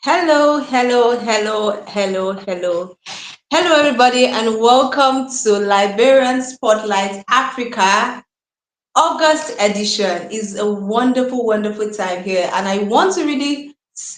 Hello, hello, hello, hello, hello. Hello, everybody, and welcome to Librarian Spotlight Africa August edition. Is a wonderful, wonderful time here, and I want to really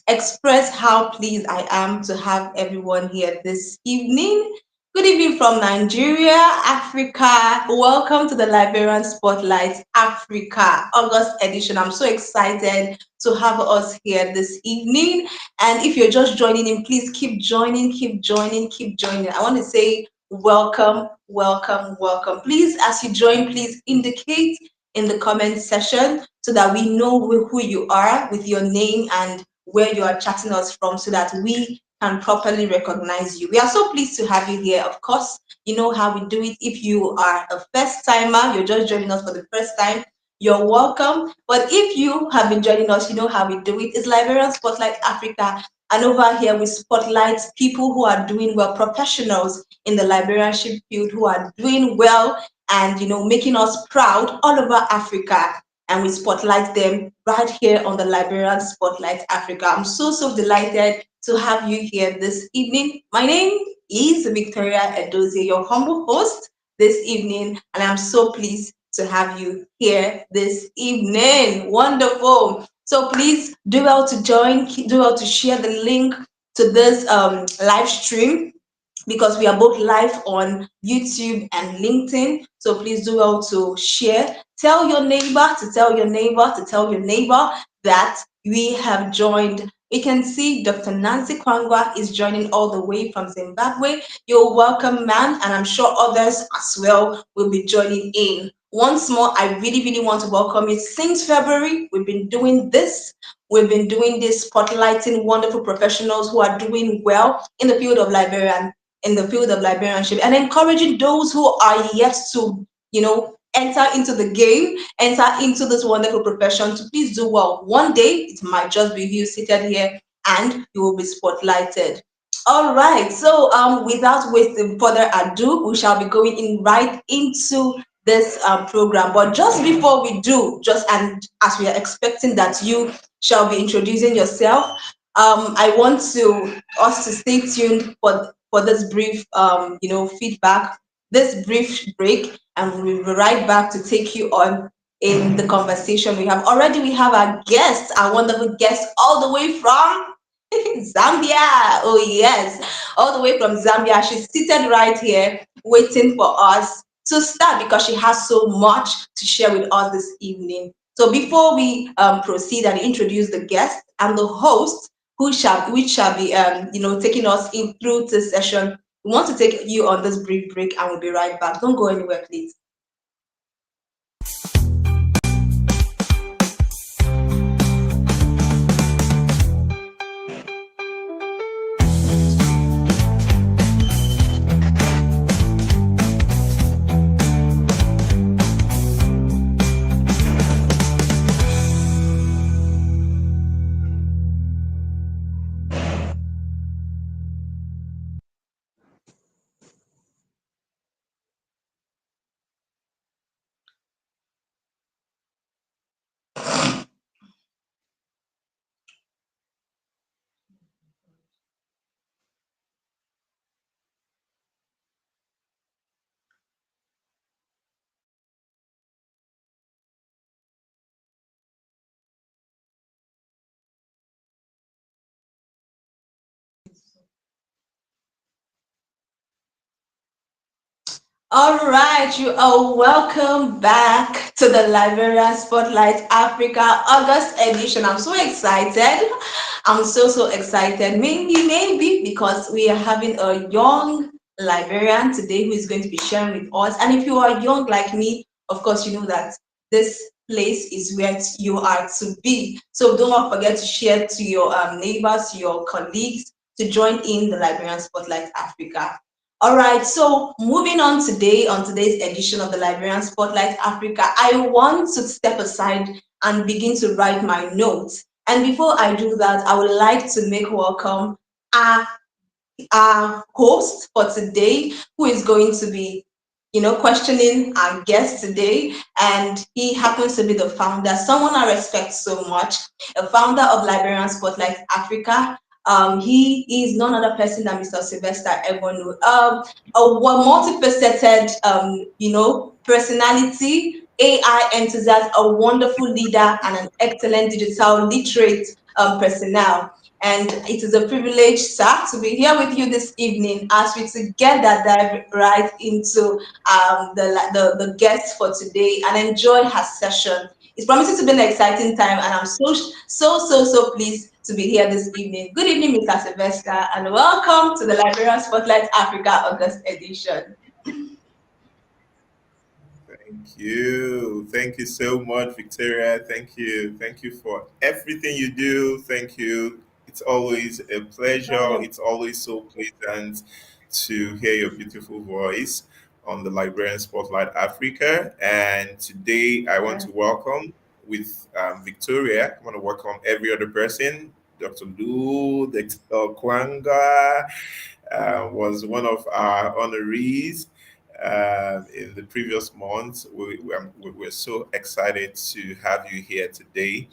express how pleased I am to have everyone here this evening. Good evening from Nigeria, Africa. Welcome to the Liberian Spotlight Africa August edition. I'm so excited to have us here this evening. And if you're just joining in, please keep joining, keep joining, keep joining. I want to say welcome, welcome, welcome. Please, as you join, please indicate in the comment section so that we know who you are with your name and where you are chatting us from so that we can properly recognize you. We are so pleased to have you here. Of course, you know how we do it. If you are a first timer, you're just joining us for the first time, you're welcome. But if you have been joining us, you know how we do it. It's Liberian Spotlight Africa. And over here, we spotlight people who are doing well, professionals in the librarianship field who are doing well and making us proud all over Africa. And we spotlight them right here on the Liberian Spotlight Africa. I'm so delighted to have you here this evening. My name is Victoria Edozie, your humble host this evening, and I'm so pleased to have you here this evening. Wonderful. So please do well to join, do well to share the link to this live stream because we are both live on YouTube and LinkedIn. So please do well to share. Tell your neighbor to tell your neighbor to tell your neighbor that we have joined. We can see Dr. Nancy Kwangwa is joining all the way from Zimbabwe. You're welcome, ma'am, and I'm sure others as well will be joining in. Once more, I really want to welcome you. Since February, we've been doing this. We've been doing this, spotlighting wonderful professionals who are doing well in the field of librarianship, and encouraging those who are yet to, enter into the game, enter into this wonderful profession to please do well. One day, it might just be you seated here and you will be spotlighted. All right, so without wasting further ado, we shall be going in right into this program. But just before we do, just and as we are expecting that you shall be introducing yourself, I want us to stay tuned for this brief, feedback, this brief break, and we'll be right back to take you on in the conversation we have. Already we have our guest, our wonderful guest, all the way from Zambia. Oh, yes, all the way from Zambia. She's seated right here waiting for us to start because she has so much to share with us this evening. So before we proceed and introduce the guest and the host, which shall be taking us in through this session, we want to take you on this brief break and we'll be right back. Don't go anywhere, please. All right, you are welcome back to the Librarian Spotlight Africa August edition. I'm so excited. I'm so excited. Maybe because we are having a young librarian today who is going to be sharing with us. And if you are young like me, of course, you know that this place is where you are to be. So don't forget to share to your neighbors, your colleagues to join in the Librarian Spotlight Africa. All right, so moving on today, on today's edition of the Librarian Spotlight Africa, I want to step aside and begin to write my notes. And before I do that, I would like to make welcome our, our host for today, who is going to be, questioning our guest today. And he happens to be the founder, someone I respect so much, a founder of Librarian Spotlight Africa, He is none other person than Mr. Sylvester Ebhonu. A multifaceted, personality, AI enthusiast, a wonderful leader, and an excellent digital literate personnel. And it is a privilege, sir, to be here with you this evening as we together dive right into the guest for today and enjoy her session. It's promising to be an exciting time, and I'm so pleased to be here this evening. Good evening, Mr. Sylvester, and welcome to the Librarian Spotlight Africa August edition. Thank you. Thank you so much, Victoria. Thank you. Thank you for everything you do. Thank you. It's always a pleasure. It's always so pleasant to hear your beautiful voice on the Librarian Spotlight Africa. And today I want to welcome with Victoria. I want to welcome every other person. Dr. Lou, Dr. Kwanga was one of our honorees in the previous months. We're so excited to have you here today.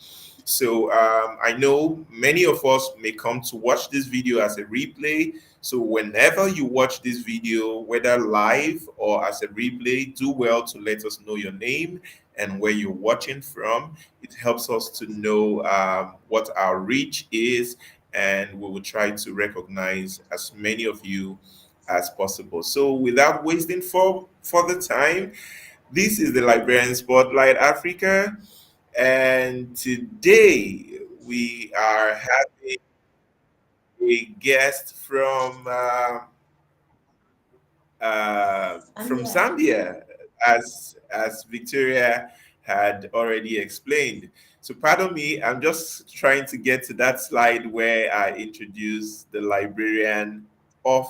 So I know many of us may come to watch this video as a replay. So whenever you watch this video, whether live or as a replay, do well to let us know your name and where you're watching from. It helps us to know what our reach is, and we will try to recognize as many of you as possible. So without wasting further time, this is the Librarian Spotlight Africa, and today we are having a guest from Zambia, as Victoria had already explained. So pardon me, I'm just trying to get to that slide where I introduce the librarian of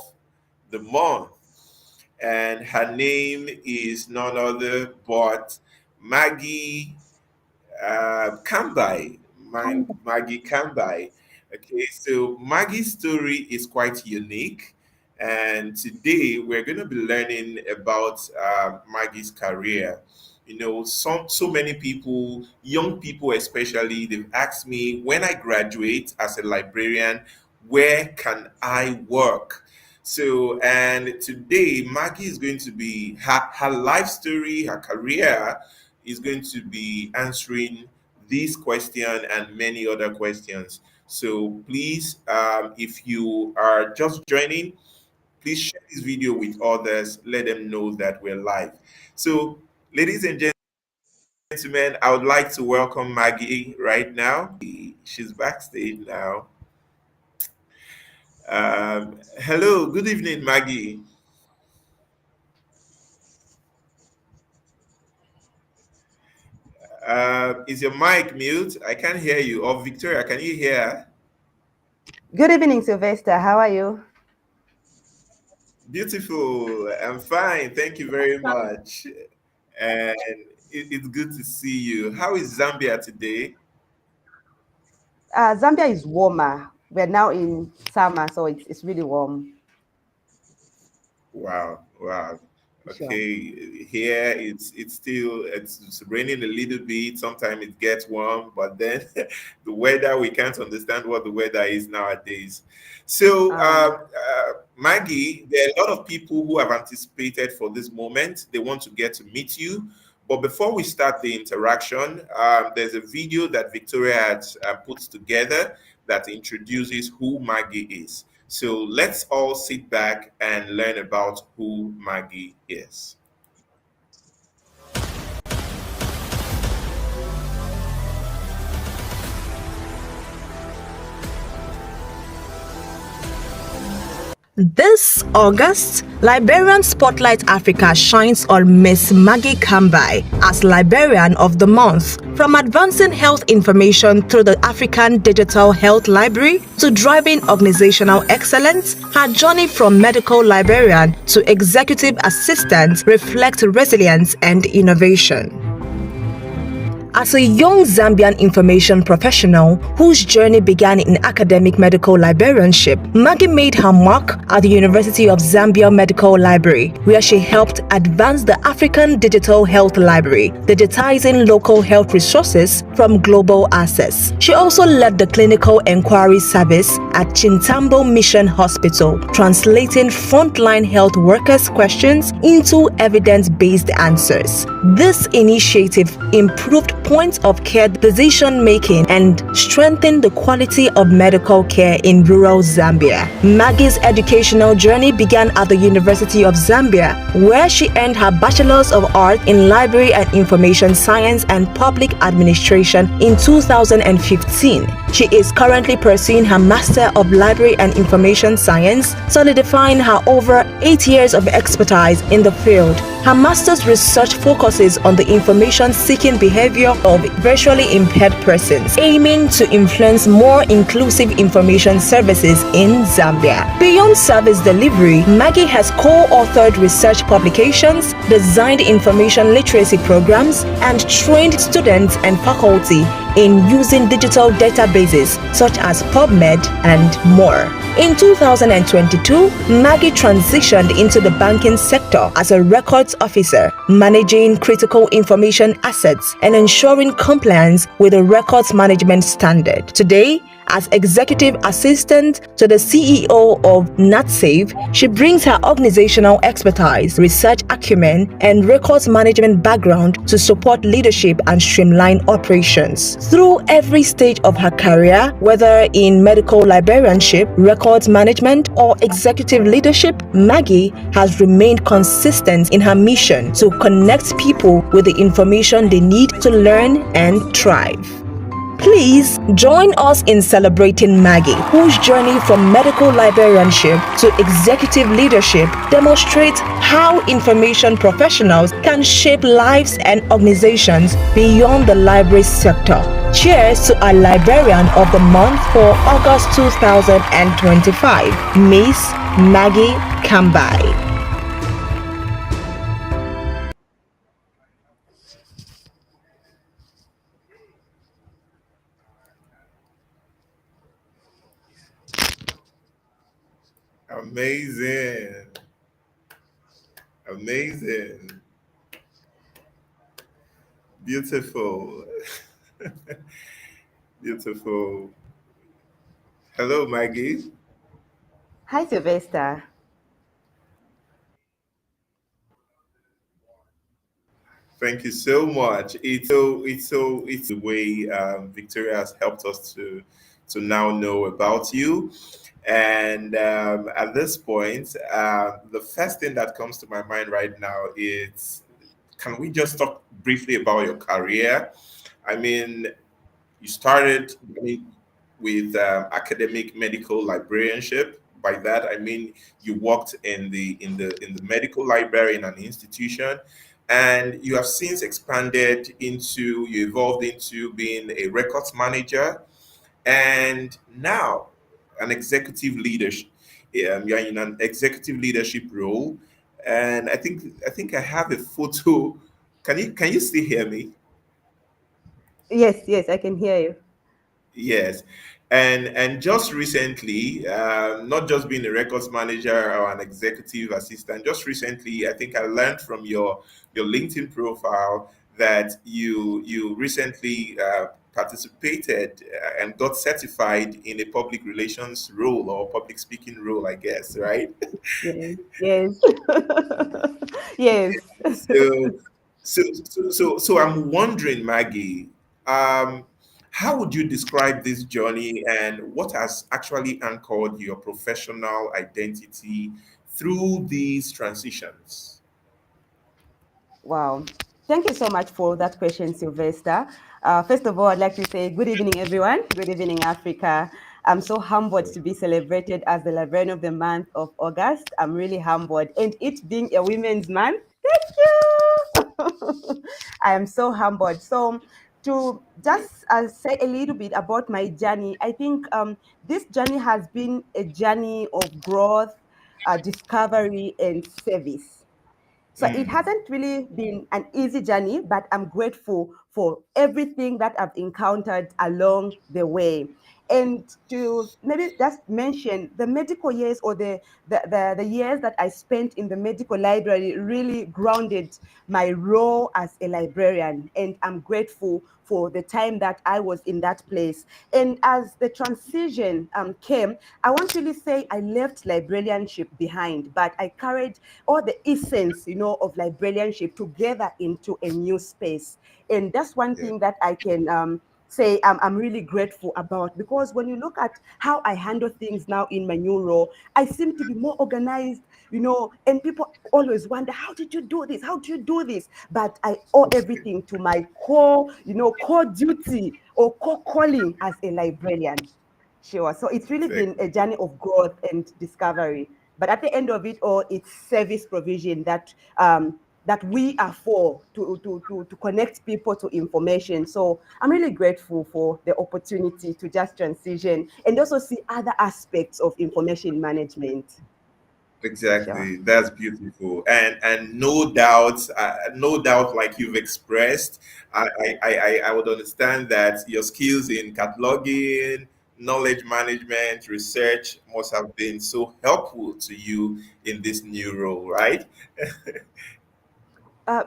the month, and her name is none other but Maggie Kambai. Maggie Kambai. Okay, so Maggie's story is quite unique, and today we're going to be learning about Maggie's career. You know, so many people, young people especially, they've asked me, when I graduate as a librarian, where can I work? So, and today, Maggie is going to be, her life story, her career is going to be answering this question and many other questions. So please, if you are just joining, please share this video with others. Let them know that we're live. So, ladies and gentlemen, I would like to welcome Maggie right now. She's backstage now. Hello, good evening, Maggie. Is your mic mute? I can't hear you. Or Victoria, can you hear? Good evening, Sylvester. How are you? Beautiful. I'm fine. Thank you very much. And it's good to see you. How is Zambia today? Zambia is warmer. We're now in summer, so it's really warm. Wow, wow. Sure. Okay, here it's raining a little bit. Sometimes it gets warm, but then the weather, we can't understand what the weather is nowadays. So, Maggie, there are a lot of people who have anticipated for this moment. They want to get to meet you. But before we start the interaction, there's a video that Victoria has put together that introduces who Maggie is. So let's all sit back and learn about who Maggie is. This August, Librarian Spotlight Africa shines on Miss Maggie Kambai as Librarian of the Month. From advancing health information through the African Digital Health Library to driving organizational excellence, her journey from medical librarian to executive assistant reflects resilience and innovation. As a young Zambian information professional whose journey began in academic medical librarianship, Maggie made her mark at the University of Zambia Medical Library, where she helped advance the African Digital Health Library, digitizing local health resources from global access. She also led the clinical inquiry service at Chintambo Mission Hospital, translating frontline health workers' questions into evidence-based answers. This initiative improved point of care decision making and strengthened the quality of medical care in rural Zambia. Maggie's educational journey began at the University of Zambia, where she earned her Bachelor's of Arts in Library and Information Science and Public Administration in 2015. She is currently pursuing her Master of Library and Information Science, solidifying her over 8 years of expertise in the field. Her master's research focuses on the information-seeking behavior of visually impaired persons, aiming to influence more inclusive information services in Zambia. Beyond service delivery, Maggie has co-authored research publications, designed information literacy programs, and trained students and faculty in using digital databases such as PubMed and more. In 2022, Maggie transitioned into the banking sector as a records officer, managing critical information assets and ensuring compliance with the records management standard. Today, as executive assistant to the CEO of NatSave, she brings her organizational expertise, research acumen, and records management background to support leadership and streamline operations. Through every stage of her career, whether in medical librarianship, records management, or executive leadership, Maggie has remained consistent in her mission to connect people with the information they need to learn and thrive. Please join us in celebrating Maggie, whose journey from medical librarianship to executive leadership demonstrates how information professionals can shape lives and organizations beyond the library sector. Cheers to our Librarian of the Month for August 2025, Miss Maggie Kambai. Amazing. Amazing. Beautiful. Beautiful. Hello, Maggie. Hi, Sylvester. Thank you so much. It's the way Victoria has helped us to now know about you. And at this point, the first thing that comes to my mind right now is, can we just talk briefly about your career? I mean, you started with academic medical librarianship. By that, I mean you worked in the medical library in an institution, and you have since expanded into you evolved into being a records manager, and now an executive leadership. You're in an executive leadership role, and I think I have a photo. Can you still hear me? Yes, yes, I can hear you. Yes, and just recently, not just being a records manager or an executive assistant. Just recently, I think I learned from your LinkedIn profile that you recently participated and got certified in a public relations role or public speaking role, I guess, right? Yes, yes, yes. So, so I'm wondering, Maggie, um, how would you describe this journey and what has actually anchored your professional identity through these transitions? Wow. Thank you so much for that question, Sylvester. First of all, I'd like to say good evening, everyone. Good evening, Africa. I'm so humbled to be celebrated as the Librarian of the Month of August. I'm really humbled. And it being a Women's Month, thank you. I am so humbled. So, to just say a little bit about my journey, I think this journey has been a journey of growth, discovery, and service. So it Mm. hasn't really been an easy journey, but I'm grateful for everything that I've encountered along the way. And to maybe just mention the medical years, or the years that I spent in the medical library really grounded my role as a librarian. And I'm grateful for the time that I was in that place. And as the transition came, I won't really say I left librarianship behind, but I carried all the essence, of librarianship together into a new space. And that's one Yeah. thing that I can say I'm really grateful about, because when you look at how I handle things now in my new role, I seem to be more organized, and people always wonder, how did you do this? How do you do this? But I owe everything to my core duty or core calling as a librarian. Sure. So it's really been Thank a journey of growth and discovery. But at the end of it all, it's service provision that we are for, to connect people to information. So I'm really grateful for the opportunity to just transition and also see other aspects of information management. Sure. Exactly, that's beautiful, and no doubt, no doubt, like you've expressed, I would understand that your skills in cataloging, knowledge management, research must have been so helpful to you in this new role, right?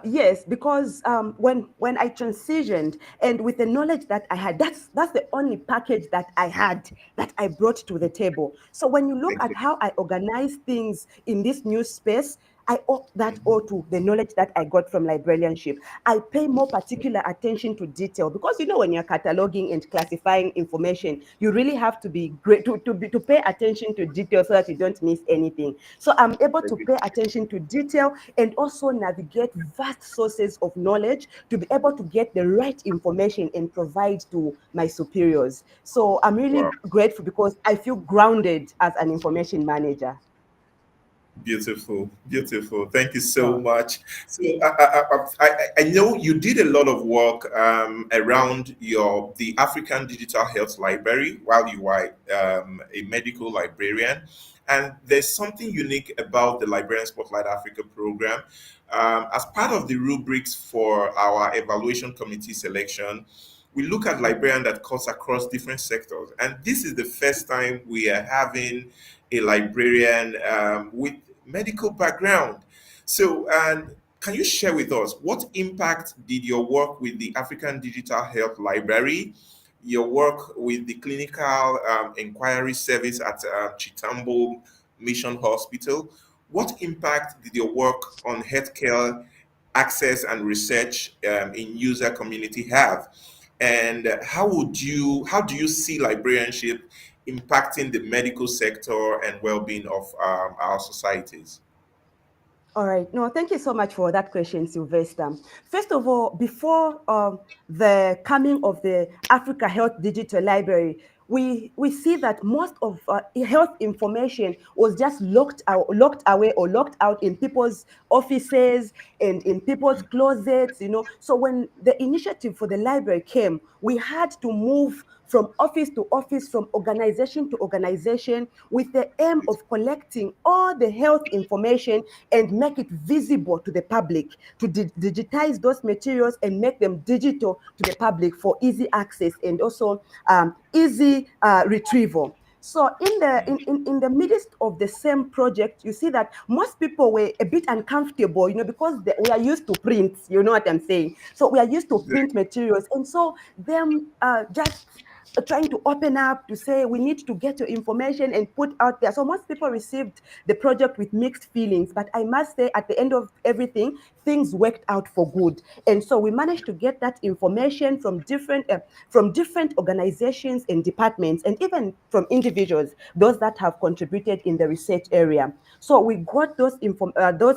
Yes, because when I transitioned, and with the knowledge that I had, that's the only package that I had that I brought to the table. So when you look Thank at you. how I organize things in this new space, I owe that Mhm. all to the knowledge that I got from librarianship. I pay more particular attention to detail, because when you're cataloging and classifying information, you really have to be great to pay attention to detail so that you don't miss anything. So I'm able to Thank you. pay attention to detail and also navigate vast sources of knowledge to be able to get the right information and provide to my superiors. So I'm Wow. really grateful because I feel grounded as an information manager. Beautiful, beautiful. Thank you so Sure. much. So I know you did a lot of work around the African Digital Health Library while you were a medical librarian, and there's something unique about the Librarian Spotlight Africa program. As part of the rubrics for our evaluation committee selection, we look at librarian that cuts across different sectors, and this is the first time we are having a librarian with medical background. So, and can you share with us what impact did your work with the African Digital Health Library, your work with the Clinical Inquiry Service at Chitambo Mission Hospital, what impact did your work on healthcare access and research in user community have? And how do you see librarianship impacting the medical sector and well-being of our societies? All right. No, thank you so much for that question, Sylvester. First of all, before the coming of the Africa Health Digital Library, we see that most of health information was just locked away or locked out in people's offices and in people's closets. So when the initiative for the library came, we had to move from office to office, from organization to organization, with the aim of collecting all the health information and make it visible to the public, to digitize those materials and make them digital to the public for easy access and also easy retrieval. So in the midst of the same project, you see that most people were a bit uncomfortable, because we are used to print, you know what I'm saying? So we are used to print materials. And so them just trying to open up to say we need to get your information and put out there. So most people received the project with mixed feelings, but I must say at the end of everything, things worked out for good. And so we managed to get that information from different organizations and departments, and even from individuals, those that have contributed in the research area. So we got those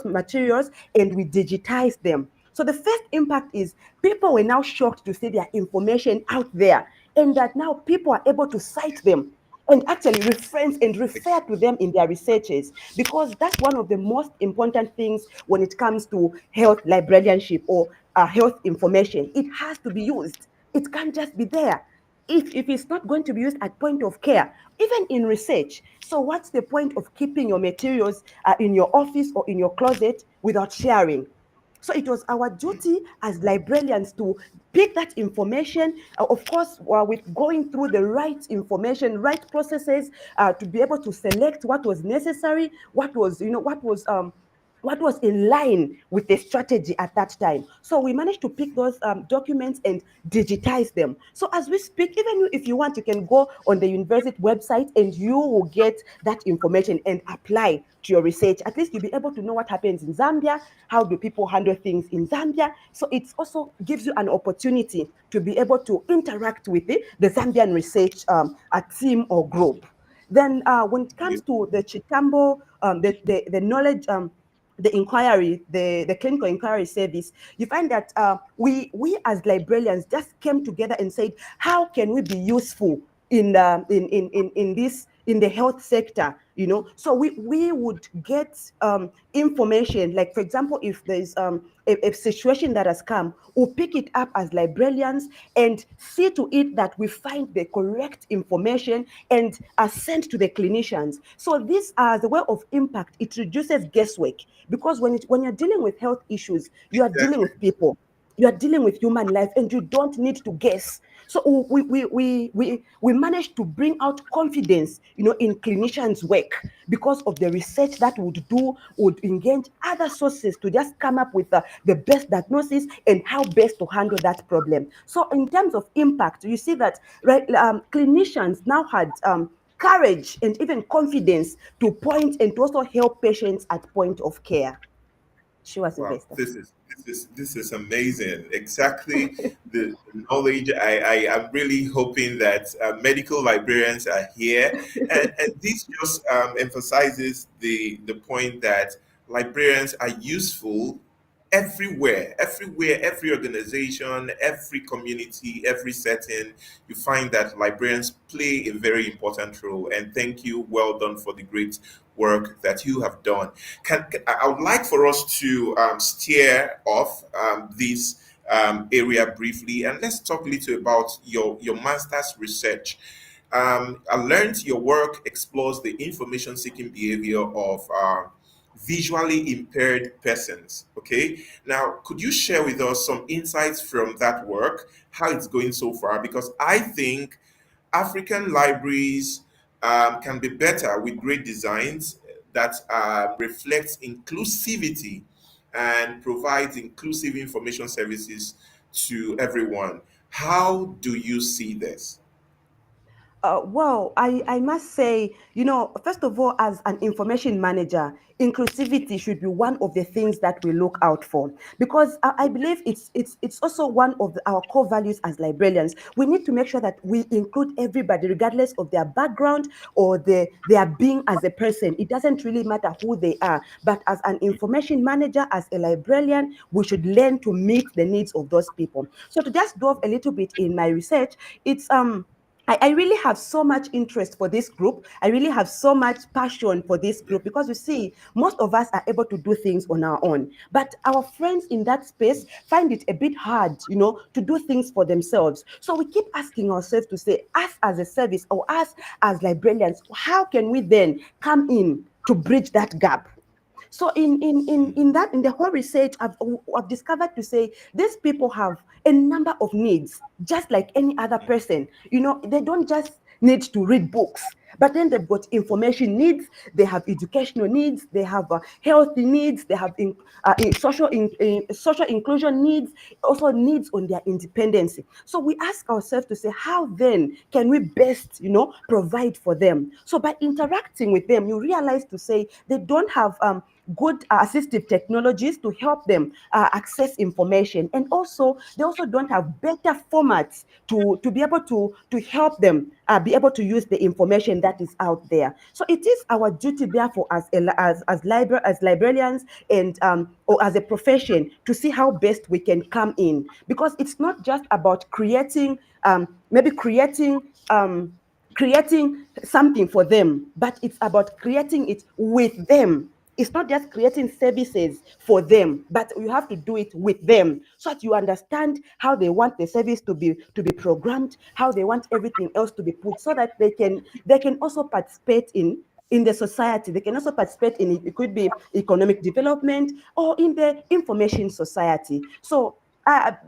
materials and we digitized them. So the first impact is people were now shocked to see their information out there, and that now people are able to cite them and actually reference and refer to them in their researches, because that's one of the most important things when it comes to health librarianship or health information. It has to be used. It can't just be there. if it's not going to be used at point of care, even in research. So what's the point of keeping your materials in your office or in your closet without sharing? So it was our duty as librarians to pick that information, of course, with going through the right information, right processes, to be able to select what was necessary, what was in line with the strategy at that time. So we managed to pick those documents and digitize them. So as we speak, even if you want, you can go on the university website and you will get that information and apply to your research. At least you'll be able to know what happens in Zambia, how do people handle things in Zambia. So it also gives you an opportunity to be able to interact with the Zambian research a team or group. Then when it comes to the Chitambo, the knowledge, the inquiry, the clinical inquiry service, you find that we as librarians just came together and said, how can we be useful in this, in the health sector, so we would get information, like for example, if there's a situation that has come, we'll pick it up as librarians and see to it that we find the correct information and are sent to the clinicians. So this, as a way of impact, it reduces guesswork, because when you're dealing with health issues, you are dealing Exactly. with people, you are dealing with human life, and you don't need to guess. So we managed to bring out confidence, in clinicians' work, because of the research that would engage other sources to just come up with the best diagnosis and how best to handle that problem. So in terms of impact, you see that, right, clinicians now had courage and even confidence to point and to also help patients at point of care. Sure, Wow, Sylvester. this is amazing. Exactly the knowledge. I am really hoping that medical librarians are here, and this just emphasizes the point that librarians are useful everywhere, every organization, every community, every setting. You find that librarians play a very important role. And thank you, well done for the great work that you have done. I would like for us to steer off this area briefly, and let's talk a little about your master's research. I learned your work explores the information seeking behavior of visually impaired persons. Okay, now could you share with us some insights from that work, how it's going so far? Because I think African libraries can be better with great designs that reflects inclusivity and provides inclusive information services to everyone. How do you see this? Well, I must say, first of all, as an information manager, inclusivity should be one of the things that we look out for, because I believe it's also one of our core values as librarians. We need to make sure that we include everybody, regardless of their background or their being as a person. It doesn't really matter who they are, but as an information manager, as a librarian, we should learn to meet the needs of those people. So to just delve a little bit in my research, it's I really have so much interest for this group. I really have so much passion for this Yeah. group, because you see, most of us are able to do things on our own. But our friends in that space find it a bit hard, to do things for themselves. So we keep asking ourselves to say, us as a service or us as librarians, how can we then come in to bridge that gap? So in the whole research, I've discovered to say these people have a number of needs, just like any other person. They don't just need to read books, but then they've got information needs, they have educational needs, they have healthy needs, they have social inclusion needs, also needs on their independence. So we ask ourselves to say, how then can we best, provide for them? So by interacting with them, you realize to say they don't have good assistive technologies to help them access information, and also they also don't have better formats to be able to help them be able to use the information that is out there. So it is our duty, therefore, as librarians, and or as a profession, to see how best we can come in, because it's not just about creating maybe creating something for them, but it's about creating it with them. It's not just creating services for them, but you have to do it with them so that you understand how they want the service to be programmed, how they want everything else to be put, so that they can also participate in the society. They can also participate in it. It could be economic development or in the information society. So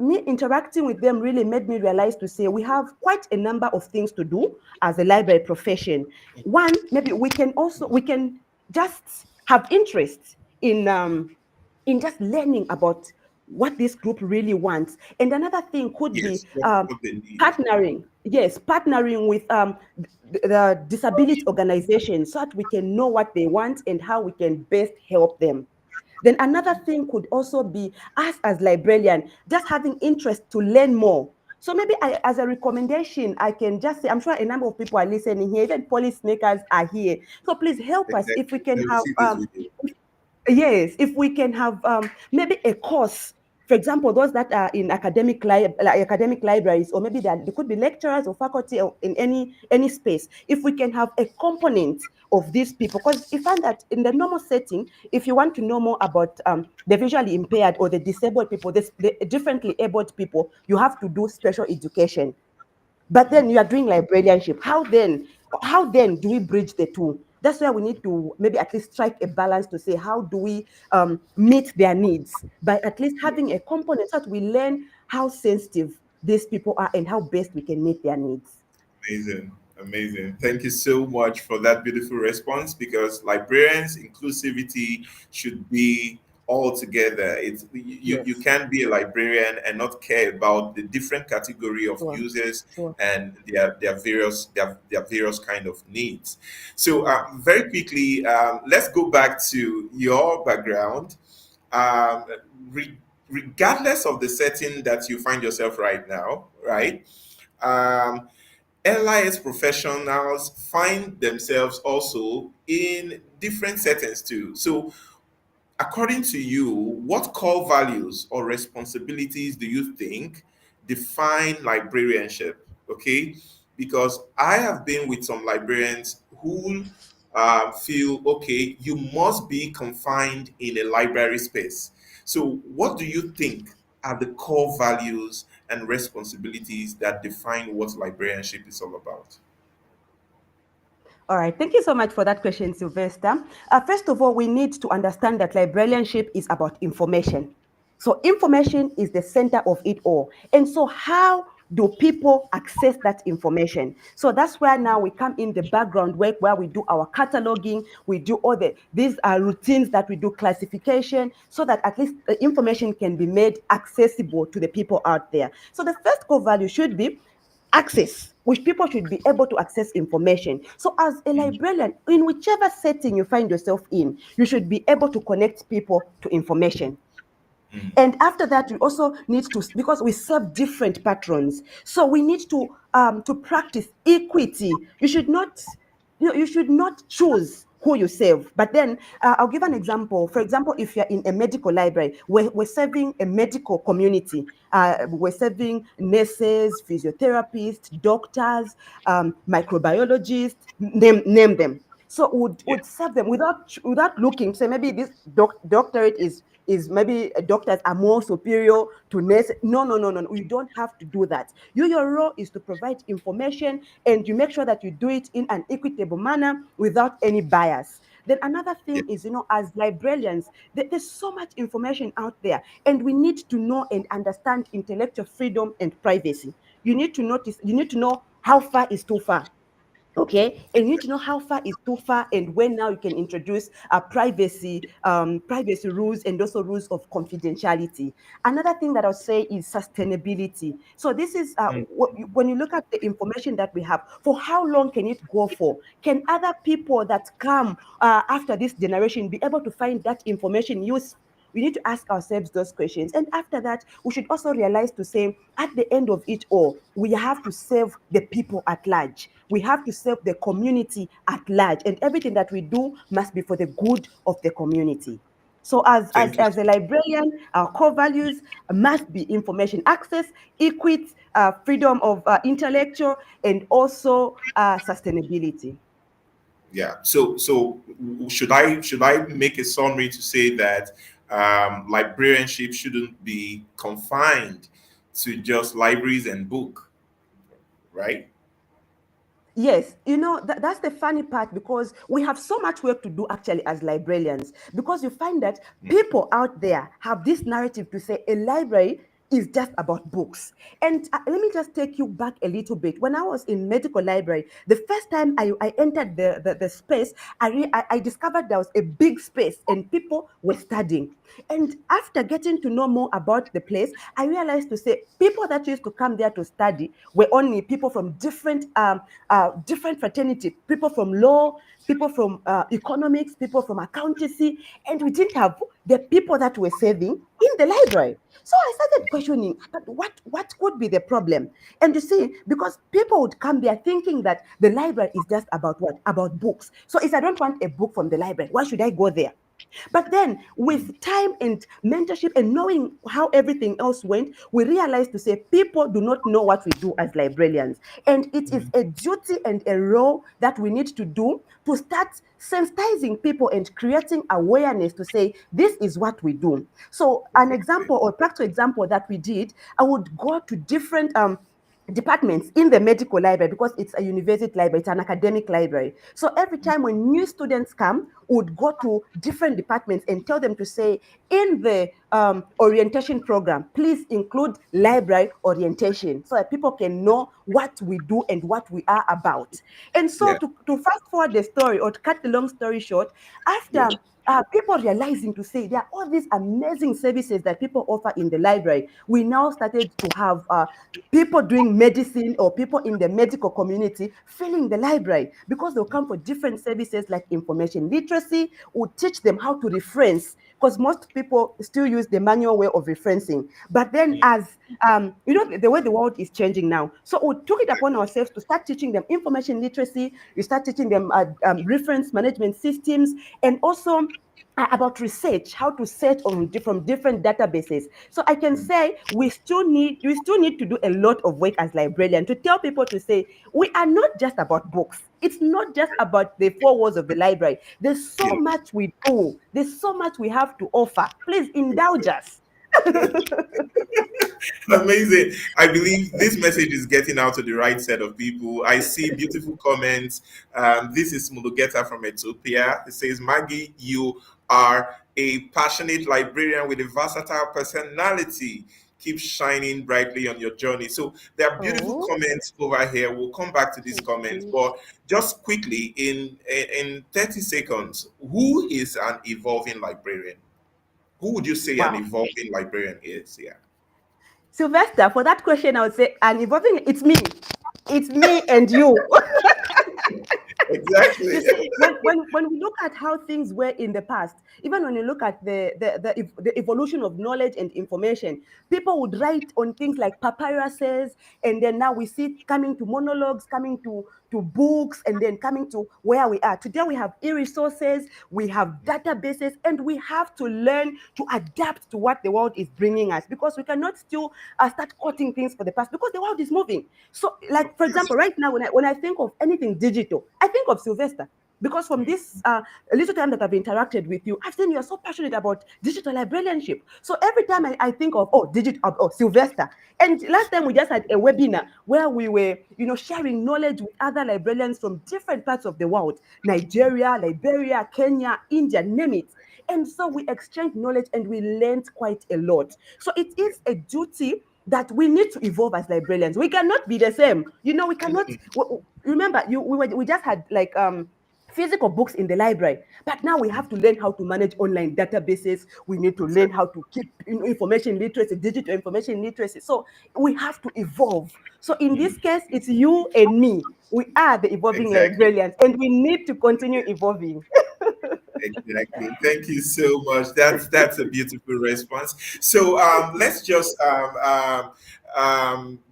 me interacting with them really made me realize to say we have quite a number of things to do as a library profession. One, maybe we can just have interest in just learning about what this group really wants. And another thing could be Yes, what they need. partnering. Yes, partnering with the disability organization so that we can know what they want and how we can best help them. Then another thing could also be us as librarian just having interest to learn more. So maybe as a recommendation, I can just say, I'm sure a number of people are listening here, even policymakers are here. So please help us if we Exactly. can They will have see this video. yes, if we can have maybe a course, for example, those that are in academic libraries, or maybe they could be lecturers or faculty or in any space. If we can have a component of these people, because you find that in the normal setting, if you want to know more about the visually impaired or the disabled people, the differently abled people, you have to do special education. But then you are doing librarianship. How then do we bridge the two? That's where we need to maybe at least strike a balance to say how do we meet their needs by at least having a component so that we learn how sensitive these people are and how best we can meet their needs. Amazing. Amazing. Thank you so much for that beautiful response, because librarians inclusivity should be all together. You Yes, can't be a librarian and not care about the different category of sure, users sure. and their various kind of needs. So very quickly, let's go back to your background. Um, re- Regardless of the setting that you find yourself right now, right? Um, LIS professionals find themselves also in different settings too. So, according to you, what core values or responsibilities do you think define librarianship? Okay, because I have been with some librarians who feel, okay, you must be confined in a library space. So, what do you think are the core values and responsibilities that define what librarianship is all about? All right, thank you so much for that question, Sylvester. First of all, we need to understand that librarianship is about information. So, information is the center of it all. And so, how do people access that information? So that's where now we come in the background work where we do our cataloging, we do all these are routines that we do classification so that at least the information can be made accessible to the people out there. So the first core value should be access, which people should be able to access information. So as a librarian, in whichever setting you find yourself in, you should be able to connect people to information. Mm, And after that, we also need to, because we serve different patrons, so we need to practice equity. You should not choose who you serve. But then I'll give an example. For example, if you're in a medical library, we're serving a medical community. We're serving nurses, physiotherapists, doctors, microbiologists, name them. So yeah, would serve them without looking. Say maybe this doctorate is maybe doctors are more superior to nurses. No, no, no, no, no. You don't have to do that. Your role is to provide information, and you make sure that you do it in an equitable manner without any bias. Then another yeah, thing is, as librarians, there's so much information out there, and we need to know and understand intellectual freedom and privacy. You need to know how far is too far. Okay, and you need to know how far is too far and when now you can introduce privacy rules and also rules of confidentiality. Another thing that I'll say is sustainability. So this is mm, when you look at the information that we have, for how long can it go for? Can other people that come after this generation be able to find that information useful? We need to ask ourselves those questions. And after that, we should also realize to say, at the end of it all, we have to serve the people at large. We have to serve the community at large. And everything that we do must be for the good of the community. So, as, as, thank you. as a librarian, our core values must be information access, equity, freedom of intellectual, and also sustainability. Yeah. So should I make a summary to say that librarianship shouldn't be confined to just libraries and book, right? Yes, that's the funny part, because we have so much work to do actually as librarians, because you find that people out there have this narrative to say a library is just about books. And let me just take you back a little bit. When I was in medical library, the first time I entered the space, I discovered there was a big space and people were studying. And after getting to know more about the place, I realized to say people that used to come there to study were only people from different fraternity, people from law, people from economics, people from accountancy, and we didn't have the people that were serving in the library. So I started questioning, but what could be the problem? And you see, because people would come there thinking that the library is just about what? About books. So if I don't want a book from the library, why should I go there? But then, with time and mentorship and knowing how everything else went, we realized to say people do not know what we do as librarians. And it is a duty and a role that we need to do to start sensitizing people and creating awareness to say, this is what we do. So, an example or practical example that we did, I would go to different departments in the medical library, because it's a university library, it's an academic library. So every time when new students come, we would go to different departments and tell them to say, in the orientation program, please include library orientation so that people can know what we do and what we are about. And so Yeah. to fast forward the story, or to cut the long story short, Yeah. after people realizing to say there are all these amazing services that people offer in the library, we now started to have people doing medicine or people in the medical community filling the library, because they'll come for different services like information literacy. We'll teach them how to reference, because most people still use the manual way of referencing. But then, as the way the world is changing now, so we took it upon ourselves to start teaching them information literacy. We start teaching them reference management systems, and also about research, how to search from different databases. So I can say we still need to do a lot of work as librarians to tell people to say we are not just about books. It's not just about the four walls of the library. There's so Yeah. much we do. There's so much we have to offer. Please indulge us. Amazing. I believe this message is getting out to the right set of people. I see beautiful comments. This is Mulugeta from Ethiopia. It says, Maggie, you are a passionate librarian with a versatile personality. Keep shining brightly on your journey. So there are beautiful Oh, comments over here. We'll come back to these thank comments, you. but just quickly in 30 seconds, who is an evolving librarian? Who would you say an Wow. evolving librarian is? Yeah. Sylvester, for that question, I would say, and involving it's me. It's me and you. Exactly. You see, when we look at how things were in the past, even when you look at the evolution of knowledge and information, people would write on things like papyruses, and then now we see it coming to monologues, coming to books, and then coming to where we are. Today we have e-resources, we have databases, and we have to learn to adapt to what the world is bringing us, because we cannot still start quoting things for the past, because the world is moving. So, like for example, right now when I think of anything digital, I think of Sylvester. Because from this little time that I've interacted with you, I've seen you're so passionate about digital librarianship. So every time I think of Sylvester, and last time we just had a webinar where we were, sharing knowledge with other librarians from different parts of the world: Nigeria, Liberia, Kenya, India, name it. And so we exchanged knowledge and we learned quite a lot. So it is a duty that we need to evolve as librarians. We cannot be the same. We cannot. Remember, we just had like physical books in the library, but now we have to learn how to manage online databases. We need to learn how to keep information literacy, digital information literacy. So we have to evolve. So in this case, it's you and me. We are the evolving Exactly. librarians, and we need to continue evolving. Exactly. Thank you so much. That's a beautiful response. So let's just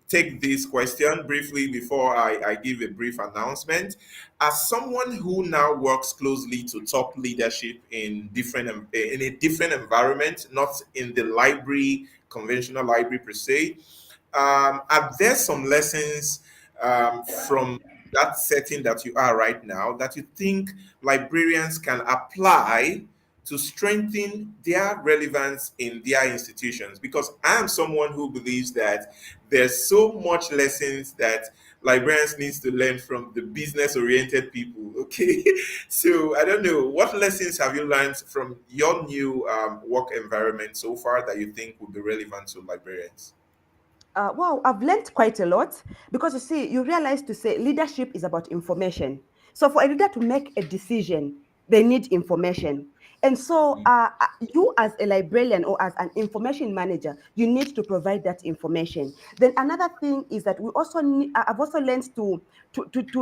take this question briefly before I give a brief announcement. As someone who now works closely to top leadership in a different environment, not in the library, conventional library per se, are there some lessons from that setting that you are right now that you think librarians can apply to strengthen their relevance in their institutions? Because I am someone who believes that there's so much lessons that librarians needs to learn from the business oriented people. Okay. So I don't know, what lessons have you learned from your new work environment so far that you think would be relevant to librarians? Wow, I've learned quite a lot because you see, you realize to say leadership is about information. So for a leader to make a decision, they need information. And so, you as a librarian or as an information manager, you need to provide that information. Then another thing is that we also need, I've also learned to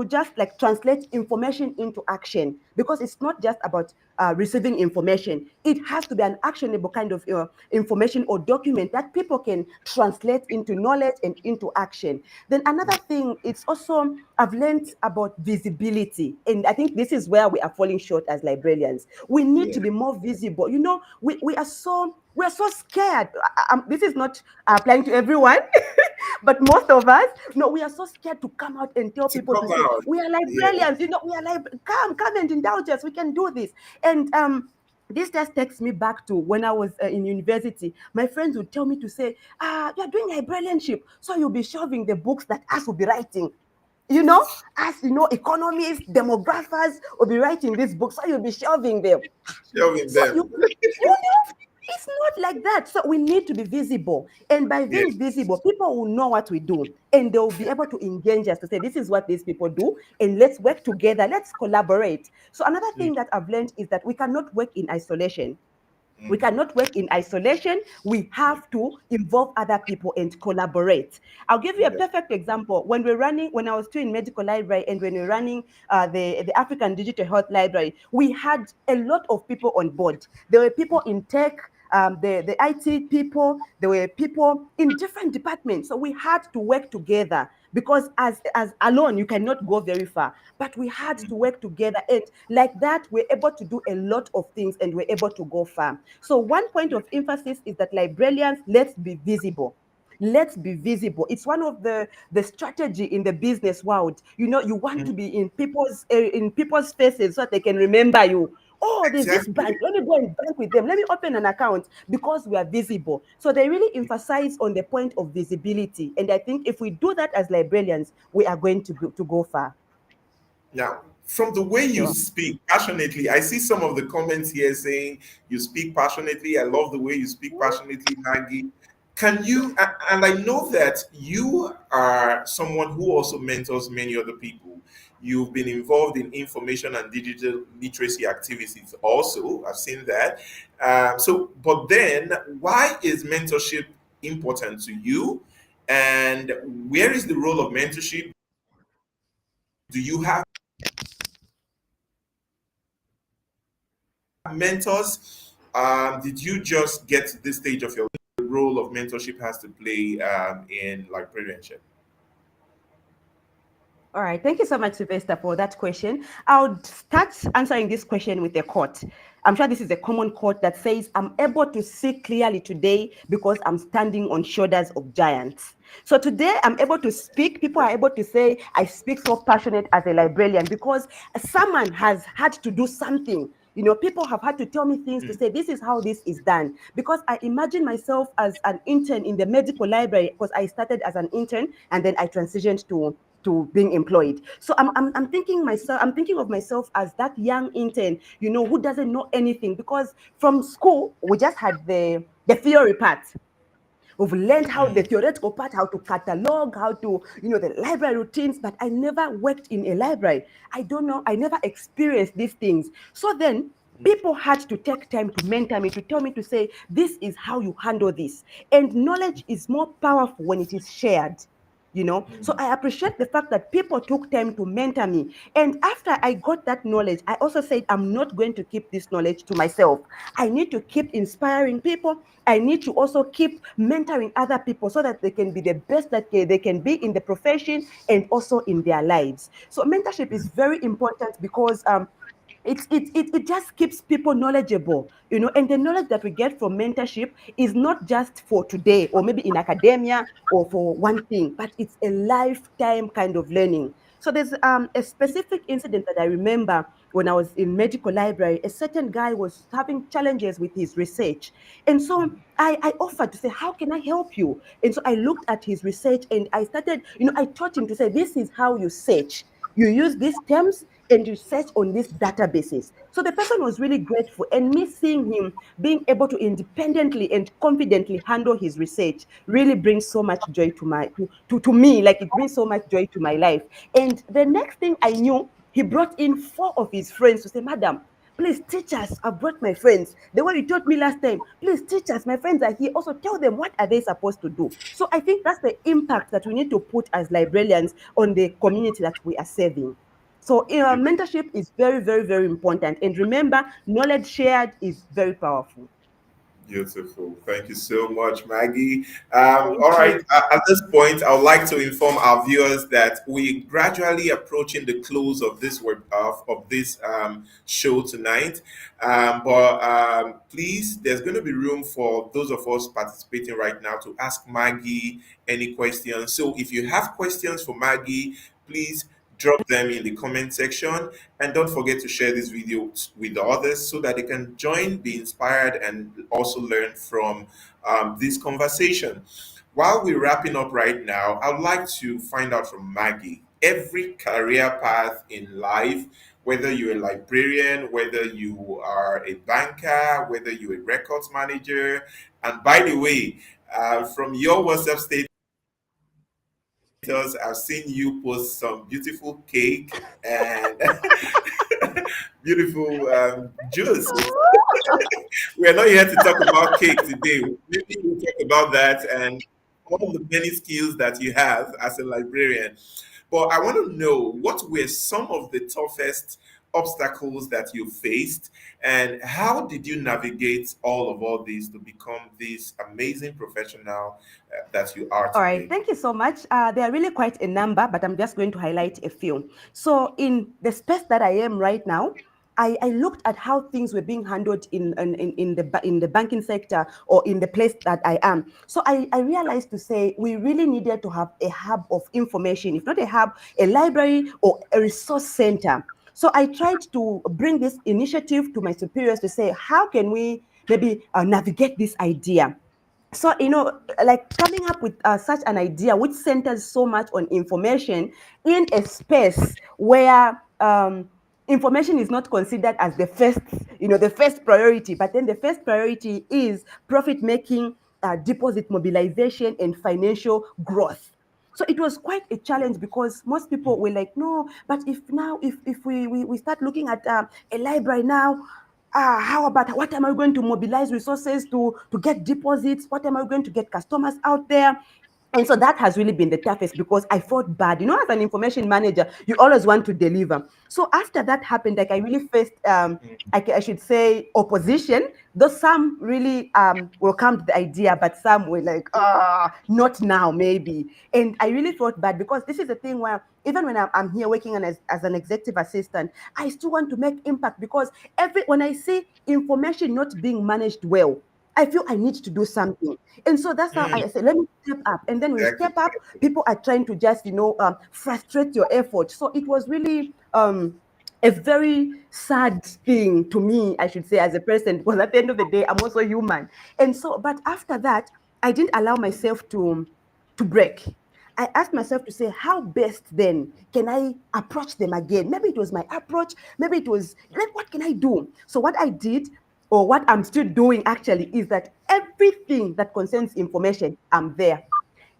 just like translate information into action, because it's not just about receiving information. It has to be an actionable kind of information or document that people can translate into knowledge and into action. Then another thing, it's also, I've learned about visibility. And I think this is where we are falling short as librarians. We need Yeah. to be more visible. You know, we're so scared. This is not applying to everyone, but most of us, no, we are so scared to come out and tell To people to come say, out. we are Yeah. librarians, you know, we are like, come and indulge us, we can do this. And this just takes me back to when I was in university. My friends would tell me to say, you're doing librarianship, so you'll be shoving the books that us will be writing. You know, as you know, economists, demographers will be writing these books, so you'll be shelving them. Showing So them. you know, it's not like that. So we need to be visible. And by Yeah. being visible, people will know what we do. And they'll be able to engage us to say, this is what these people do. And let's work together. Let's collaborate. So another Mm, thing that I've learned is that we cannot work in isolation. We mm, cannot work in isolation. We have to involve other people and collaborate. I'll give you a yeah. perfect example. When I was still in medical library and when we we're running the African Digital Health Library, we had a lot of people on board. There were people in tech, the IT people, there were people in different departments. So we had to work together because as alone, you cannot go very far. But we had to work together. And like that, we're able to do a lot of things and we're able to go far. So one point of emphasis is that librarians, let's be visible. Let's be visible. It's one of the strategy in the business world. You know, you want to Mm, be in people's faces so that they can remember you. Oh, there's this exactly. bank. Let me go and bank with them. Let me open an account because we are visible. So they really emphasize on the point of visibility. And I think if we do that as librarians, we are going to go far. Now, from the way you Sure. speak passionately, I see some of the comments here saying you speak passionately. I love the way you speak passionately, Maggie. Can you, and I know that you are someone who also mentors many other people. You've been involved in information and digital literacy activities also. I've seen that. But then, why is mentorship important to you? And where is the role of mentorship? Do you have mentors? Did you just get to this stage of your life? The role of mentorship has to play in librarianship? All right. Thank you so much, Sylvester, for that question. I'll start answering this question with a quote. I'm sure this is a common quote that says, I'm able to see clearly today because I'm standing on shoulders of giants. So today I'm able to speak. People are able to say, I speak so passionate as a librarian because someone has had to do something. You know, people have had to tell me things to Mm, say, this is how this is done. Because I imagine myself as an intern in the medical library, because I started as an intern and then I transitioned to being employed. So I'm thinking of myself as that young intern, you know, who doesn't know anything because from school we just had the theory part. We've learned how the mm, theoretical part, how to catalog, how to, you know, the library routines, but I never worked in a library. I don't know, I never experienced these things. So then people had to take time to mentor me, to tell me to say, this is how you handle this. And knowledge is more powerful when it is shared. You know, so mm, I appreciate the fact that people took time to mentor me. And after I got that knowledge, I also said, I'm not going to keep this knowledge to myself. I need to keep inspiring people. I need to also keep mentoring other people so that they can be the best that they can be in the profession and also in their lives. So mentorship is very important because it just keeps people knowledgeable, you know, and the knowledge that we get from mentorship is not just for today or maybe in academia or for one thing, but it's a lifetime kind of learning. So there's a specific incident that I remember when I was in medical library. A certain guy was having challenges with his research. And so I offered to say, how can I help you? And so I looked at his research and I started, I taught him to say, this is how you search. You use these terms and you search on these databases. So the person was really grateful. And me seeing him being able to independently and confidently handle his research really brings so much joy to to me. Like, it brings so much joy to my life. And the next thing I knew, he brought in 4 of his friends to say, Madam, please teach us. I brought my friends. The way you taught me last time, please teach us. My friends are here. Also tell them, what are they supposed to do? So I think that's the impact that we need to put as librarians on the community that we are serving. So mentorship is very, very, very important. And remember, knowledge shared is very powerful. Beautiful. Thank you so much, Maggie. Thank All right. you. At this point, I would like to inform our viewers that we gradually approaching the close of this show tonight. But please, there's going to be room for those of us participating right now to ask Maggie any questions. So if you have questions for Maggie, please drop them in the comment section, and don't forget to share this video with others so that they can join, be inspired, and also learn from this conversation. While we're wrapping up right now, I'd like to find out from Maggie every career path in life, whether you're a librarian, whether you are a banker, whether you're a records manager. And by the way, from your WhatsApp status, I've seen you post some beautiful cake and beautiful juice. We are not here to talk about cake today. Maybe we'll talk about that and all the many skills that you have as a librarian. But I want to know, what were some of the toughest obstacles that you faced, and how did you navigate all these to become this amazing professional that you are All right, today? thank you so much. There are really quite a number, but I'm just going to highlight a few. So in the space that I am right now, I looked at how things were being handled in the banking sector or in the place that I am. So I realized to say we really needed to have a hub of information, if not a hub, a library or a resource center. So I tried to bring this initiative to my superiors to say, how can we maybe navigate this idea? So like coming up with such an idea which centers so much on information in a space where information is not considered as the first priority, but then the first priority is profit making, deposit mobilization, and financial growth. So it was quite a challenge because most people were like, no, but if we start looking at a library now, how about what am I going to mobilize resources to get deposits? What am I going to get customers out there? And so that has really been the toughest because I felt bad. As an information manager, you always want to deliver. So after that happened, like I really faced, I should say, opposition. Though some really welcomed the idea, but some were like, not now, maybe. And I really felt bad because this is a thing where even when I'm here working as an executive assistant, I still want to make impact because when I see information not being managed well, I feel I need to do something. And so that's how Mm, I say, let me step up. And then when you exactly. step up, people are trying to just, frustrate your effort. So it was really a very sad thing to me, I should say, as a person, because at the end of the day, I'm also human. And so, but after that, I didn't allow myself to break. I asked myself to say, how best then can I approach them again? Maybe it was my approach, maybe it was like, what can I do? So what I did, or what I'm still doing actually, is that everything that concerns information, I'm there.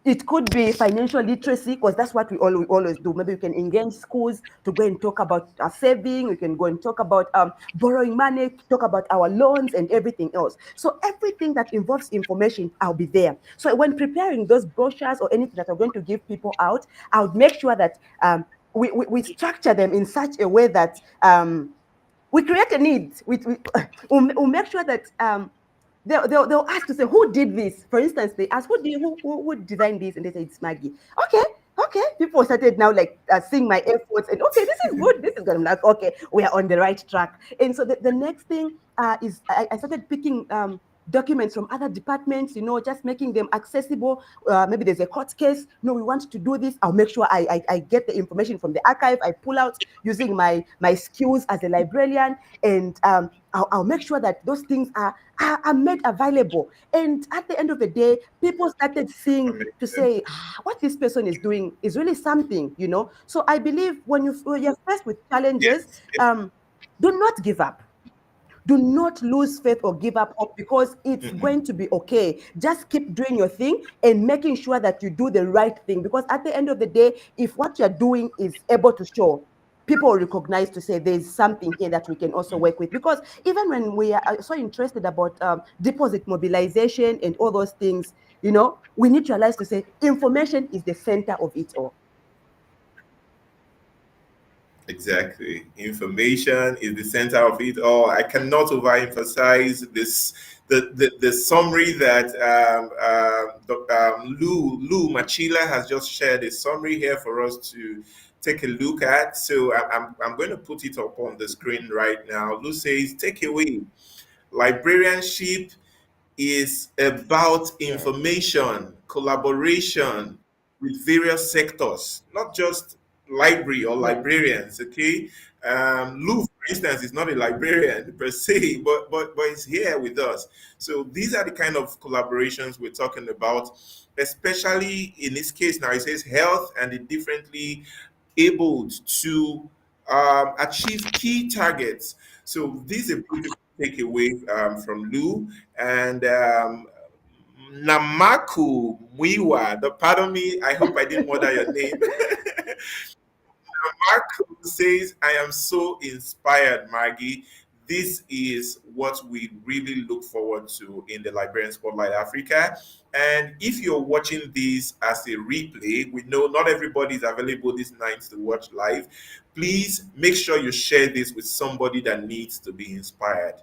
It could be financial literacy, because that's what we always do. Maybe we can engage schools to go and talk about saving. We can go and talk about borrowing money, talk about our loans and everything else. So everything that involves information, I'll be there. So when preparing those brochures or anything that I'm going to give people out, I would make sure that we structure them in such a way that we create a need. We'll make sure that they'll ask to say, who did this? For instance, they ask, who designed this? And they say, it's Maggie. Okay. People started now like seeing my efforts and, okay, this is good. This is good. I'm like, okay, we are on the right track. And so the next thing is I started picking documents from other departments, just making them accessible. Maybe there's a court case. No, we want to do this. I'll make sure I get the information from the archive. I pull out using my skills as a librarian, and I'll make sure that those things are made available. And at the end of the day, people started seeing to say, what this person is doing is really something. So I believe when you're faced with challenges, Yes. do not give up. Do not lose faith or give up hope, because it's Mhm. going to be okay. Just keep doing your thing and making sure that you do the right thing, because at the end of the day, if what you're doing is able to show, people will recognize to say there's something here that we can also work with. Because even when we are so interested about deposit mobilization and all those things, we need to realize to say information is the center of it all. Exactly. Information is the center of it all. I cannot overemphasize this. The summary that Lou Machila has just shared, a summary here for us to take a look at. So I'm going to put it up on the screen right now. Lou says, take away librarianship is about information, collaboration with various sectors, not just library or Yeah. librarians. Okay, Lou, for instance, is not a librarian per se, but he's here with us. So these are the kind of collaborations we're talking about, especially in this case. Now it says health and the differently abled to achieve key targets. So this is a beautiful takeaway from Lou. And Namaku Mwiwa, pardon me, I hope I didn't murder your name. Mark says, I am so inspired, Maggie. This is what we really look forward to in the Librarian Spotlight Africa. And if you're watching this as a replay, we know not everybody is available this night to watch live. Please make sure you share this with somebody that needs to be inspired.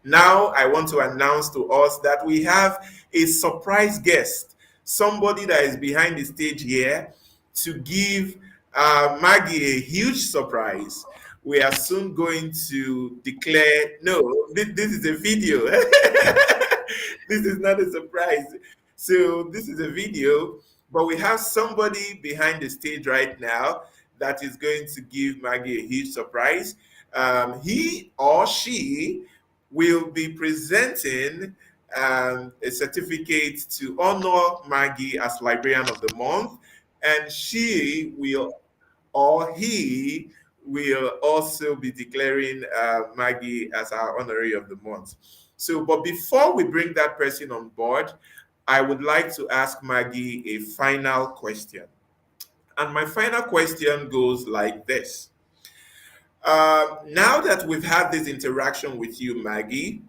Now, I want to announce to us that we have a surprise guest, somebody that is behind the stage here to give Maggie a huge surprise. We are soon going to declare no, this is a video. This is not a surprise. So, this is a video, but we have somebody behind the stage right now that is going to give Maggie a huge surprise. He or she will be presenting a certificate to honor Maggie as Librarian of the Month, and she will or he will also be declaring Maggie as our honorary of the month. So, but before we bring that person on board, I would like to ask Maggie a final question. And my final question goes like this. Now that we've had this interaction with you, Maggie,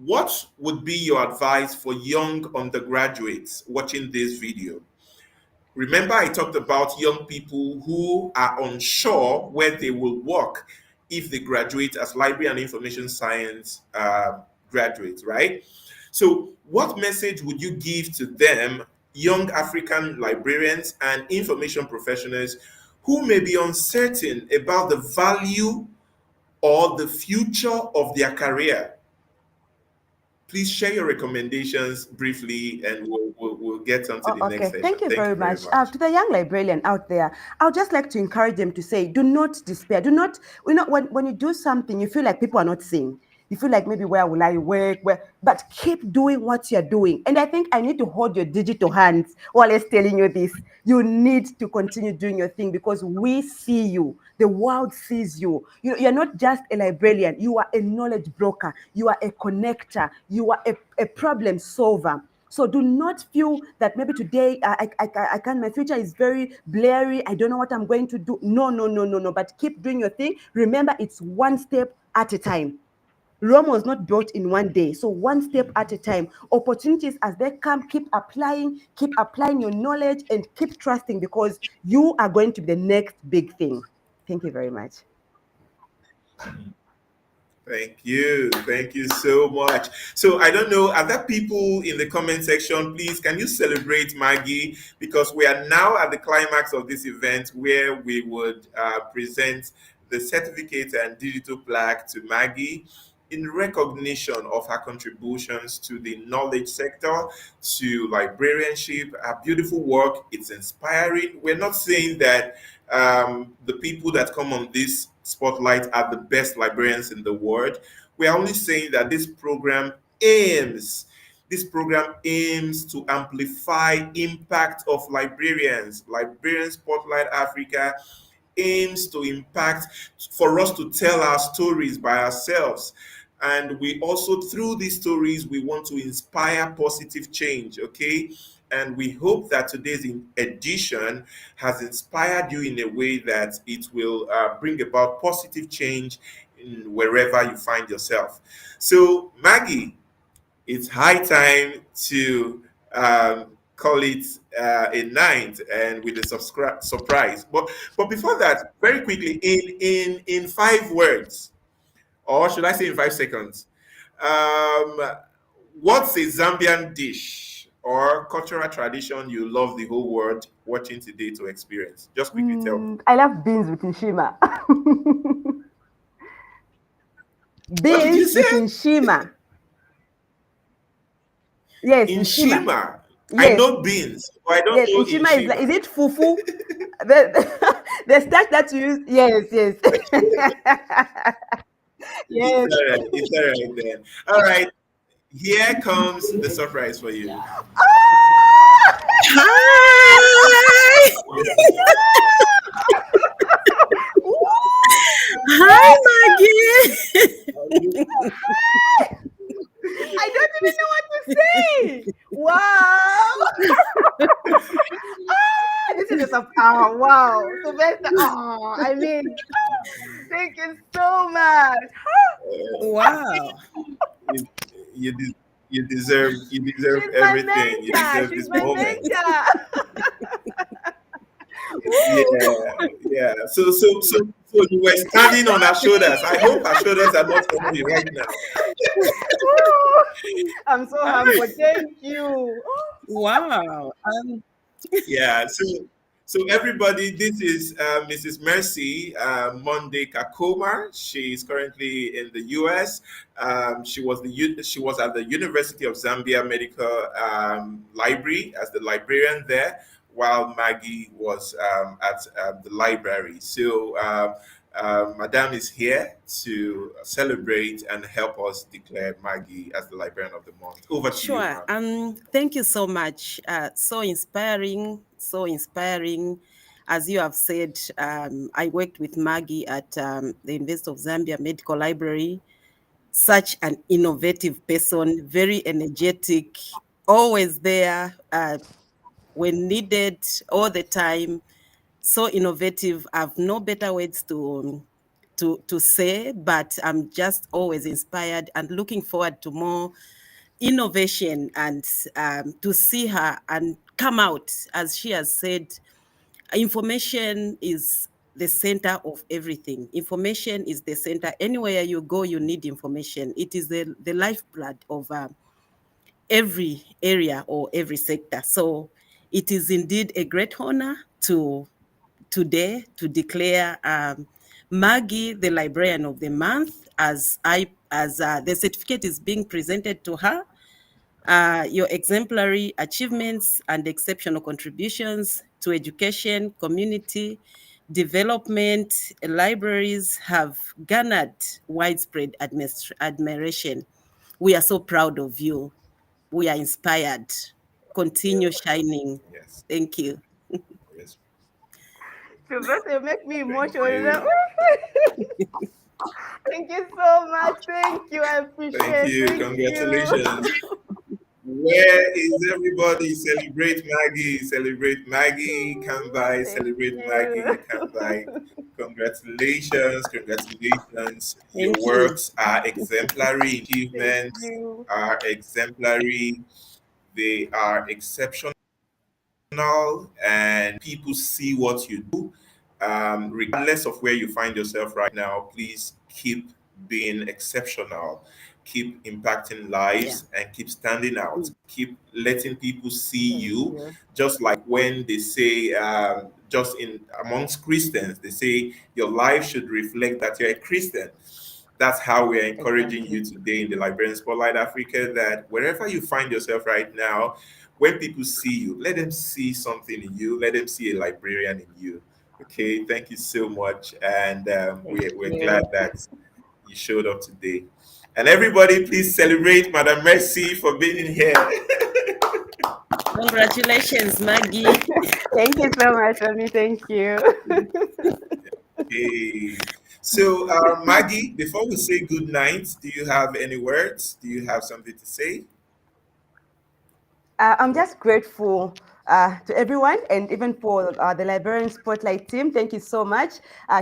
what would be your advice for young undergraduates watching this video? Remember, I talked about young people who are unsure where they will work if they graduate as library and information science graduates, right? So, what message would you give to them, young African librarians and information professionals who may be uncertain about the value or the future of their career? Please share your recommendations briefly, and we'll get on to Oh, the next okay, session. thank you Thank very you very much. much. To the young librarian out there, I would just like to encourage them to say, do not despair. Do not, when you do something, you feel like people are not seeing. You feel like maybe where will I work? But keep doing what you're doing. And I think I need to hold your digital hands while I'm telling you this. You need to continue doing your thing, because we see you. The world sees you. You're not just a librarian. You are a knowledge broker. You are a connector. You are a problem solver. So do not feel that maybe today I can't, my future is very blurry. I don't know what I'm going to do. No, no, no, no, no. But keep doing your thing. Remember, it's one step at a time. Rome was not built in one day. So one step at a time. Opportunities as they come, keep applying your knowledge and keep trusting, because you are going to be the next big thing. Thank you very much. Thank you. Thank you so much. So I don't know, are there people in the comment section? Please, can you celebrate Maggie? Because we are now at the climax of this event where we would present the certificate and digital plaque to Maggie. in recognition of her contributions to the knowledge sector, to librarianship. Her beautiful work, it's inspiring. We're not saying that the people that come on this spotlight are the best librarians in the world. We are only saying that aims this program aims to amplify impact of librarians. Librarian Spotlight Africa aims to impact, for us to tell our stories by ourselves. And we also, through these stories, we want to inspire positive change, okay? And we hope that today's edition has inspired you in a way that it will bring about positive change in wherever you find yourself. So, Maggie, it's high time to call it a night and with a surprise. But before that, very quickly, in 5 words, or should I say in 5 seconds, um, what's a Zambian dish or cultural tradition you love the whole world watching today to experience? Just quickly tell me. I love beans with Nshima. What did you Beans say? with Nshima. Yes, In Nshima. Shima. I Yes, know beans, but I don't yes. know in Nshima is Shima. it fufu? The starch that you use. Yes, yes. It's Yes. all right. It's all right then. All right. Here comes the surprise for you. Hi! Hi, Maggie! I don't even know what to say. Wow. This is just a wow. Sylvester. Oh, I mean, thank you so much. Wow. You, you, de- you deserve She's my everything. You mentor. deserve She's this my moment. mentor. Yeah, Woo. yeah. So you were standing on our shoulders. I hope our shoulders are not heavy right now. Woo. I'm so humble. Thank you. Wow. Yeah. So everybody, this is Mrs. Mercy Monday Kakoma. She is currently in the U.S. She was at the University of Zambia Medical Library as the librarian there, while Maggie was at the library. So Madame is here to celebrate and help us declare Maggie as the librarian of the month. Over to you, Sure. ma'am. Thank you so much. So inspiring, so inspiring. As you have said, I worked with Maggie at the University of Zambia Medical Library. Such an innovative person, very energetic, always there when needed, all the time. So innovative. I've no better words to say, but I'm just always inspired and looking forward to more innovation and to see her and come out. As she has said, information is the center of everything. Information is the center. Anywhere you go, you need information. It is the lifeblood of every area or every sector. So it is indeed a great honor to today to declare Maggie the Librarian of the Month as the certificate is being presented to her. Your exemplary achievements and exceptional contributions to education, community development, libraries have garnered widespread admiration. We are so proud of you. We are inspired. Continue shining. Yes, Thank you. yes. Sylvester, you make me Thank emotional. you. Thank you so much. Thank you. I Thank appreciate. you. Thank you. Congratulations. Where is everybody? Celebrate Maggie. Celebrate Maggie Kambai. Thank Celebrate Maggie you. Kambai. Congratulations. Congratulations. Your Thank you. works are exemplary. Thank Achievements you. are exemplary. They are exceptional, and people see what you do. Regardless of where you find yourself right now, please keep being exceptional, keep impacting Yeah. lives, and keep standing out. Mm. Keep letting people see Thank you. you. Just like when they say, just in amongst Christians, they say your life should reflect that you're a Christian. that's how we're encouraging Exactly. you today in the Librarian Spotlight Africa, that wherever you find yourself right now, when people see you, let them see something in you, let them see a librarian in you. Okay, thank you so much. And Thank we're glad you. that you showed up today. And everybody, please celebrate Madam Mercy for being in here. Congratulations, Maggie. Thank you so much, Rami. Thank you. Hey. So, Maggie, before we say good night, do you have any words? Do you have something to say? I'm just grateful to everyone and even for the Librarian Spotlight team. Thank you so much.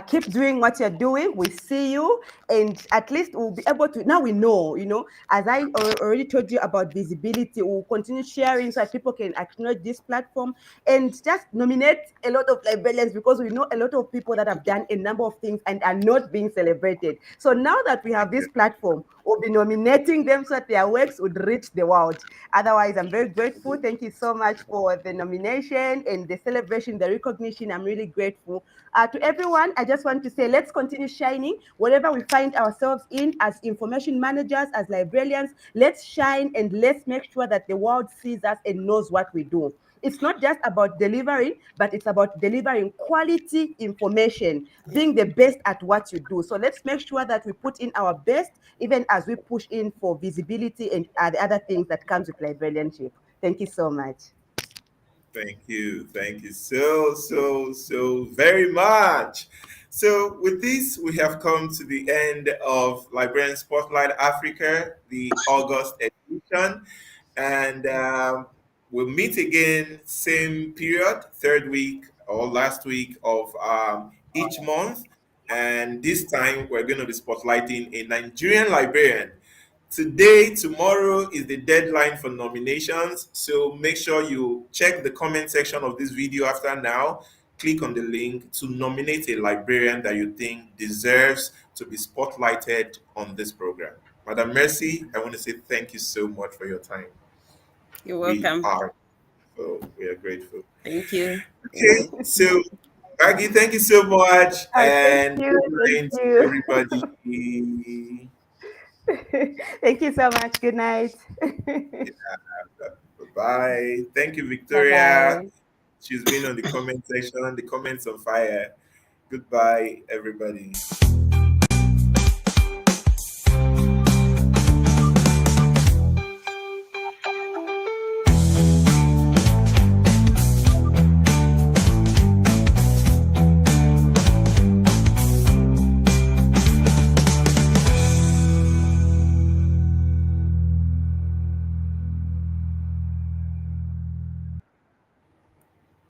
Keep doing what you're doing. We see you, and at least we'll be able to. Now we know, as I already told you about visibility, we'll continue sharing so that people can acknowledge this platform and just nominate a lot of librarians, because we know a lot of people that have done a number of things and are not being celebrated. So now that we have this platform, we'll be nominating them so that their works would reach the world. Otherwise, I'm very grateful. Thank you so much for the nomination and the celebration, the recognition. I'm really grateful. To everyone, I just want to say, let's continue shining wherever we find ourselves in as information managers, as librarians. Let's shine and let's make sure that the world sees us and knows what we do. It's not just about delivering, but it's about delivering quality information, being the best at what you do. So let's make sure that we put in our best, even as we push in for visibility and the other things that comes with librarianship. Thank you so much. Thank you. Thank you so very much. So, with this, we have come to the end of Librarian Spotlight Africa, the August edition. And we'll meet again, same period, third week or last week of each month. And this time, we're going to be spotlighting a Nigerian librarian. Today, tomorrow is the deadline for nominations. So make sure you check the comment section of this video after now. Click on the link to nominate a librarian that you think deserves to be spotlighted on this program. Madam Mercy, I want to say thank you so much for your time. You're We welcome. are we are grateful. Thank you. Okay, so Maggie, thank you so much, Thank and you. good Thank night, you. everybody. Thank you so much. Good night. Bye. Thank you, Bye Victoria. bye. She's been on the comment section. The comments on fire. Goodbye, everybody.